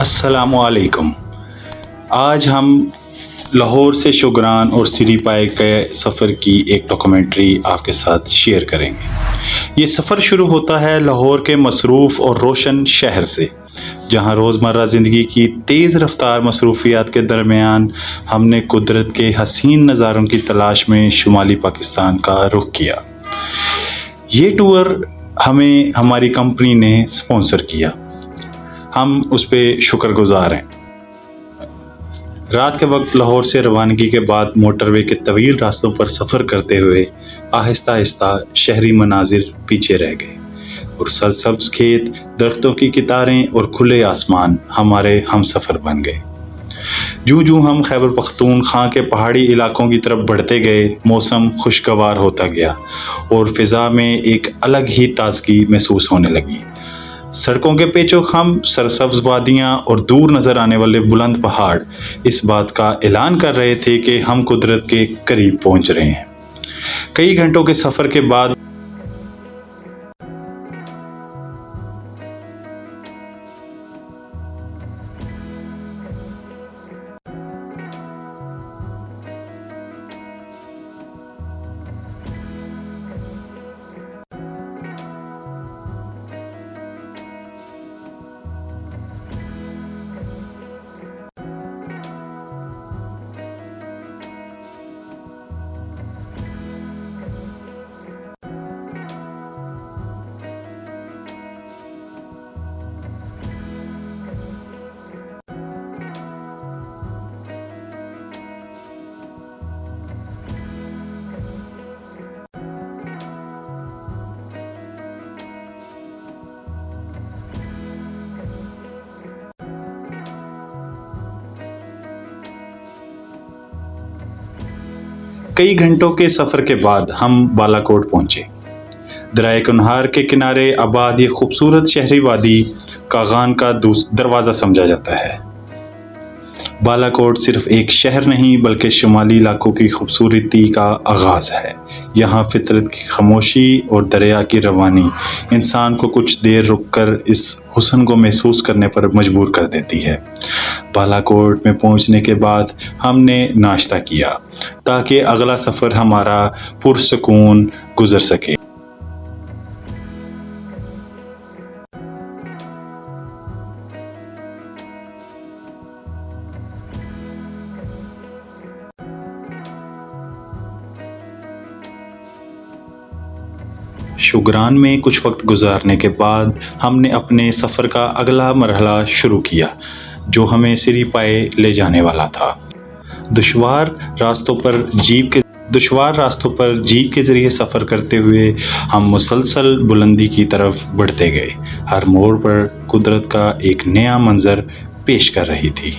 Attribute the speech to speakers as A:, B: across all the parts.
A: السلام علیکم۔ آج ہم لاہور سے شوگران اور سری پائے کے سفر کی ایک ڈاکومنٹری آپ کے ساتھ شیئر کریں گے۔ یہ سفر شروع ہوتا ہے لاہور کے مصروف اور روشن شہر سے، جہاں روزمرہ زندگی کی تیز رفتار مصروفیات کے درمیان ہم نے قدرت کے حسین نظاروں کی تلاش میں شمالی پاکستان کا رخ کیا۔ یہ ٹور ہمیں ہماری کمپنی نے اسپانسر کیا، ہم اس پہ شکر گزار ہیں۔ رات کے وقت لاہور سے روانگی کے بعد موٹر وے کے طویل راستوں پر سفر کرتے ہوئے آہستہ آہستہ شہری مناظر پیچھے رہ گئے، اور سرسبز کھیت، درختوں کی قطاریں اور کھلے آسمان ہمارے ہم سفر بن گئے۔ جوں ہم خیبر پختونخوا کے پہاڑی علاقوں کی طرف بڑھتے گئے، موسم خوشگوار ہوتا گیا اور فضا میں ایک الگ ہی تازگی محسوس ہونے لگی۔ سڑکوں کے پیچ و خم، سرسبز وادیاں اور دور نظر آنے والے بلند پہاڑ اس بات کا اعلان کر رہے تھے کہ ہم قدرت کے قریب پہنچ رہے ہیں۔ کئی گھنٹوں کے سفر کے بعد ہم بالا کوٹ پہنچے۔ دریائے کنہار کے کنارے آباد یہ خوبصورت شہری وادی کاغان کا دروازہ سمجھا جاتا ہے۔ بالا کوٹ صرف ایک شہر نہیں بلکہ شمالی علاقوں کی خوبصورتی کا آغاز ہے۔ یہاں فطرت کی خاموشی اور دریا کی روانی انسان کو کچھ دیر رک کر اس حسن کو محسوس کرنے پر مجبور کر دیتی ہے۔ بالا کوٹ میں پہنچنے کے بعد ہم نے ناشتہ کیا تاکہ اگلا سفر ہمارا پرسکون گزر سکے۔ شوگران میں کچھ وقت گزارنے کے بعد ہم نے اپنے سفر کا اگلا مرحلہ شروع کیا، جو ہمیں سری پائے لے جانے والا تھا۔ دشوار راستوں پر جیپ کے ذریعے سفر کرتے ہوئے ہم مسلسل بلندی کی طرف بڑھتے گئے۔ ہر موڑ پر قدرت کا ایک نیا منظر پیش کر رہی تھی۔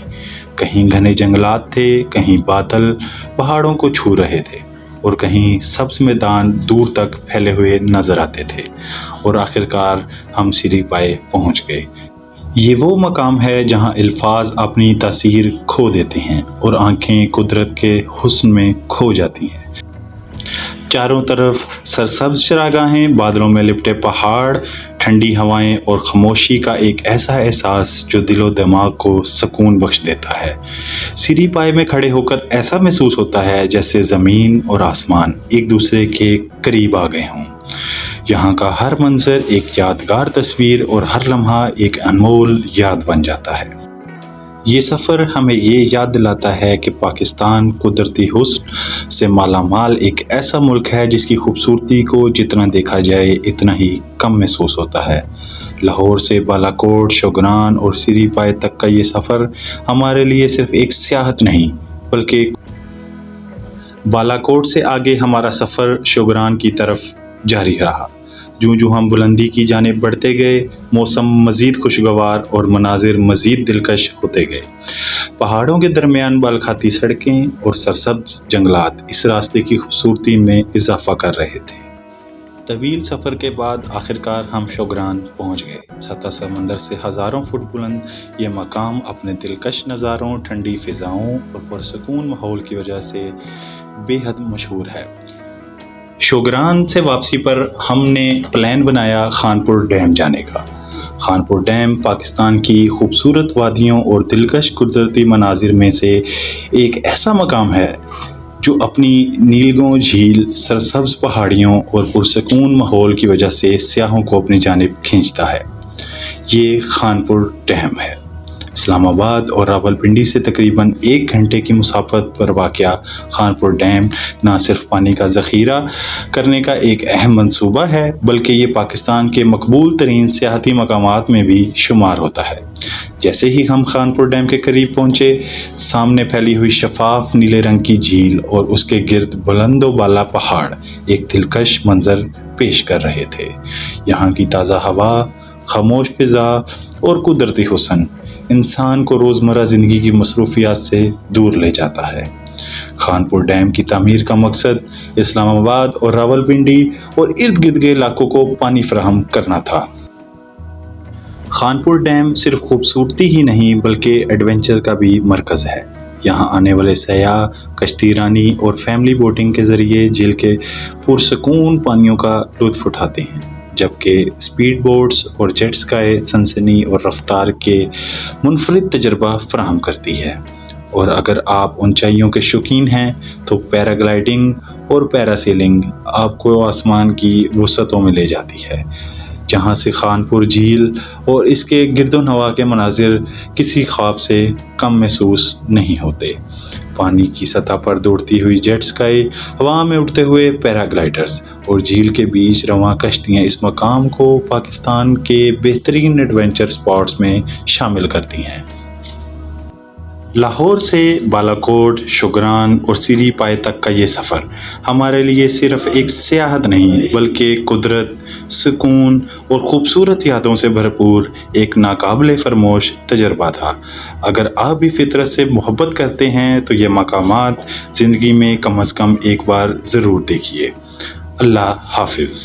A: کہیں گھنے جنگلات تھے، کہیں بادل پہاڑوں کو چھو رہے تھے، اور کہیں سبز میدان دور تک پھیلے ہوئے نظر آتے تھے، اور آخرکار ہم سری پائے پہنچ گئے۔ یہ وہ مقام ہے جہاں الفاظ اپنی تاثیر کھو دیتے ہیں اور آنکھیں قدرت کے حسن میں کھو جاتی ہیں۔ چاروں طرف سرسبز چراگاہیں، بادلوں میں لپٹے پہاڑ، ٹھنڈی ہوائیں اور خاموشی کا ایک ایسا احساس جو دل و دماغ کو سکون بخش دیتا ہے۔ سری پائے میں کھڑے ہو کر ایسا محسوس ہوتا ہے جیسے زمین اور آسمان ایک دوسرے کے قریب آ گئے ہوں۔ یہاں کا ہر منظر ایک یادگار تصویر اور ہر لمحہ ایک انمول یاد بن جاتا ہے۔ یہ سفر ہمیں یہ یاد دلاتا ہے کہ پاکستان قدرتی حسن سے مالا مال ایک ایسا ملک ہے جس کی خوبصورتی کو جتنا دیکھا جائے اتنا ہی کم محسوس ہوتا ہے۔ لاہور سے بالا کوٹ، شوگران اور سری پائے تک کا یہ سفر ہمارے لیے صرف ایک سیاحت نہیں بلکہ بالا کوٹ سے آگے ہمارا سفر شوگران کی طرف جاری رہا۔ جوں ہم بلندی کی جانب بڑھتے گئے، موسم مزید خوشگوار اور مناظر مزید دلکش ہوتے گئے۔ پہاڑوں کے درمیان بال کھاتی سڑکیں اور سرسبز جنگلات اس راستے کی خوبصورتی میں اضافہ کر رہے تھے۔ طویل سفر کے بعد آخرکار ہم شوگران پہنچ گئے۔ سطح سمندر سے ہزاروں فٹ بلند یہ مقام اپنے دلکش نظاروں، ٹھنڈی فضاؤں اور پرسکون ماحول کی وجہ سے بے حد مشہور ہے۔ شوگران سے واپسی پر ہم نے پلان بنایا خانپور ڈیم جانے کا۔ خانپور ڈیم پاکستان کی خوبصورت وادیوں اور دلکش قدرتی مناظر میں سے ایک ایسا مقام ہے جو اپنی نیلگوں جھیل، سرسبز پہاڑیوں اور پرسکون ماحول کی وجہ سے سیاحوں کو اپنی جانب کھینچتا ہے۔ یہ خانپور ڈیم ہے۔ اسلام آباد اور راولپنڈی سے تقریباً 1 گھنٹے کی مسافت پر واقع خانپور ڈیم نہ صرف پانی کا ذخیرہ کرنے کا ایک اہم منصوبہ ہے بلکہ یہ پاکستان کے مقبول ترین سیاحتی مقامات میں بھی شمار ہوتا ہے۔ جیسے ہی ہم خانپور ڈیم کے قریب پہنچے، سامنے پھیلی ہوئی شفاف نیلے رنگ کی جھیل اور اس کے گرد بلند و بالا پہاڑ ایک دلکش منظر پیش کر رہے تھے۔ یہاں کی تازہ ہوا، خاموش فضا اور قدرتی حسن انسان کو روزمرہ زندگی کی مصروفیات سے دور لے جاتا ہے۔ خانپور ڈیم کی تعمیر کا مقصد اسلام آباد اور راولپنڈی اور ارد گرد کے علاقوں کو پانی فراہم کرنا تھا۔ خانپور ڈیم صرف خوبصورتی ہی نہیں بلکہ ایڈونچر کا بھی مرکز ہے۔ یہاں آنے والے سیاح کشتی رانی اور فیملی بوٹنگ کے ذریعے جھیل کے پرسکون پانیوں کا لطف اٹھاتے ہیں، جبکہ اسپیڈ بوٹس اور جیٹ اسکائی سنسنی اور رفتار کے منفرد تجربہ فراہم کرتی ہے۔ اور اگر آپ اونچائیوں کے شوقین ہیں تو پیراگلائڈنگ اور پیراسیلنگ آپ کو آسمان کی وسعتوں میں لے جاتی ہے، جہاں سے خانپور جھیل اور اس کے گرد و نواح کے مناظر کسی خواب سے کم محسوس نہیں ہوتے۔ پانی کی سطح پر دوڑتی ہوئی جیٹ اسکائی، ہوا میں اڑتے ہوئے پیراگلائڈرز اور جھیل کے بیچ رواں کشتیاں اس مقام کو پاکستان کے بہترین ایڈونچر اسپاٹس میں شامل کرتی ہیں۔ لاہور سے بالاکوٹ، شوگران اور سری پائے تک کا یہ سفر ہمارے لیے صرف ایک سیاحت نہیں بلکہ قدرت، سکون اور خوبصورت یادوں سے بھرپور ایک ناقابل فراموش تجربہ تھا۔ اگر آپ بھی فطرت سے محبت کرتے ہیں تو یہ مقامات زندگی میں کم از کم ایک بار ضرور دیکھیے۔ اللہ حافظ۔